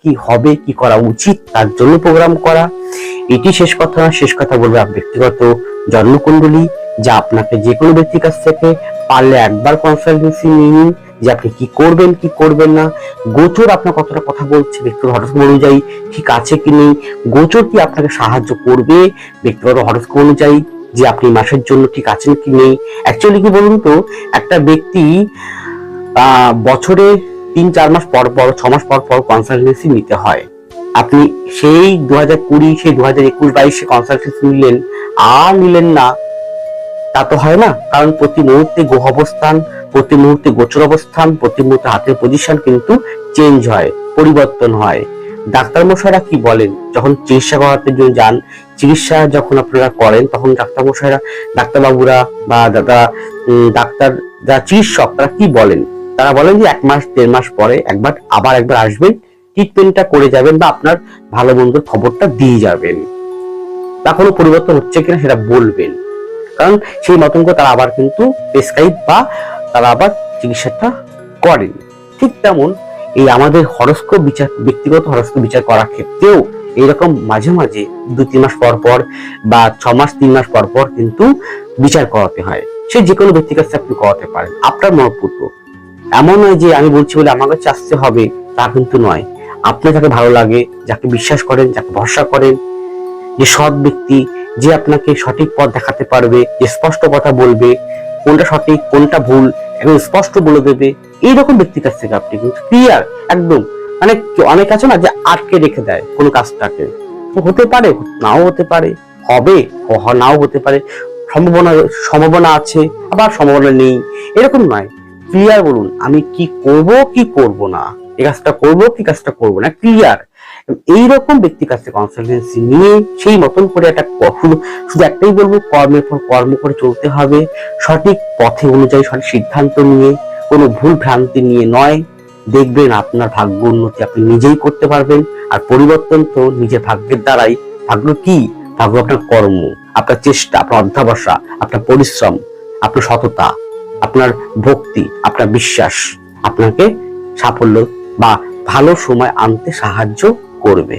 কি হবে, কি করা উচিত, তার জন্য প্রোগ্রাম করা। এটি শেষ কথা না, শেষ কথা বলবে ব্যক্তিগত জন্মকুণ্ডলী, যা আপনাকে যে কোনো ব্যক্তির কাছ থেকে পারলে একবার কনসালটেন্সি নিন, যে আপনি কি করবেন কি করবেন না, গোচর আপনার কতটা কথা বলছে ব্যক্তিগত হরস্কোপ অনুযায়ী ঠিক আছে কি নেই, গোচর কি আপনাকে সাহায্য করবে ব্যক্তিগত হরস্কোপ অনুযায়ী যে আপনি মাসের জন্য ঠিক আছেন কি নেই। অ্যাকচুয়ালি কি বলুন তো, একটা ব্যক্তি বছরে 3-4 মাস পর পর, 6 মাস পর পর কনসালটেন্সি নিতে হয়। আপনি সেই 2020, সেই 2021-22 কনসালটেন্সি নিলেন আর নিলেন না, তা তো হয় না। কারণ প্রতি মুহূর্তে গ্রহ অবস্থান, প্রতি মুহূর্তে গোচর অবস্থান, প্রতি মুহূর্তে হাতের পজিশন কিন্তু চেঞ্জ হয়, পরিবর্তন হয়। ডাক্তার মশাইরা কি বলেন যখন চিকিৎসা করাতে যান, চিকিৎসা যখন আপনারা করেন, তখন ডাক্তার মশাইরা, ডাক্তারবাবুরা বা ডাক্তার যারা চিকিৎসক, তারা কি বলেন? তারা বলেন যে 1 মাস 1.5 মাস পরে আবার একবার আসবেন, ট্রিটমেন্টটা করে যাবেন বা আপনার ভালো মন্দের খবরটা দিয়ে যাবেন, বা কোনো পরিবর্তন হচ্ছে কিনা সেটা বলবেন। কারণ সেই মতন করে তারা আবার কিন্তু প্রেসক্রাইব বা তারা আবার চিকিৎসাটা করেন। ঠিক তেমন এই আমাদের হরস্কোপ বিচার, ব্যক্তিগত হরস্কোপ বিচার করার ক্ষেত্রেও এইরকম মাঝে মাঝে 2-3 মাস পর পর বা 6 মাস 3 মাস পর পর কিন্তু বিচার করাতে হয়। সে যে কোনো ব্যক্তির কাছে আপনি করাতে পারেন, আপনার মনোপুত্র। এমন নয় যে আমি বলছি বলে আমার কাছে আসতে হবে, তা কিন্তু নয়। আপনার যাকে ভালো লাগে, যাকে বিশ্বাস করেন, যাকে ভরসা করেন, যে সৎ ব্যক্তি, যে আপনাকে সঠিক পথ দেখাতে পারবে, যে স্পষ্ট কথা বলবে, কোনটা সঠিক কোনটা ভুল একদম স্পষ্ট বলে দেবে, এইরকম ব্যক্তির কাছ থেকে আপনি কিন্তু ক্লিয়ার একদম, মানে অনেক আছে না যে আটকে রেখে দেয় কোনো কাজটাকে, হতে পারে নাও হতে পারে, হবে নাও হতে পারে, সম্ভাবনা সম্ভাবনা আছে আবার সম্ভাবনা নেই, এরকম নয়। ক্লিয়ার বলুন আমি কি করব কি করব না, এই কাজটা করবো কি কাজটা করবো না, ক্লিয়ার। এইরকম ব্যক্তির কাছে কনসালটেন্সি নিয়ে সেই মতন করে একটা শুধু একটাই বলবো, কর্মের পর কর্ম করে চলতে হবে, সঠিক পথে অনুযায়ী সঠিক সিদ্ধান্ত নিয়ে, কোনো ভুল ভ্রান্তি নিয়ে নয়। দেখবেন আপনার ভাগ্য উন্নতি আপনি নিজেই করতে পারবেন। আর পরিবর্তন তো নিজের ভাগ্যের দ্বারাই। ভাগ্য কি? ভাগ্য আপনার কর্ম, আপনার চেষ্টা, আপনার অধ্যবসা, আপনার পরিশ্রম, আপনার সততা, আপনার ভক্তি, আপনার বিশ্বাস আপনাকে সাফল্য বা ভালো সময় আনতে সাহায্য করবে।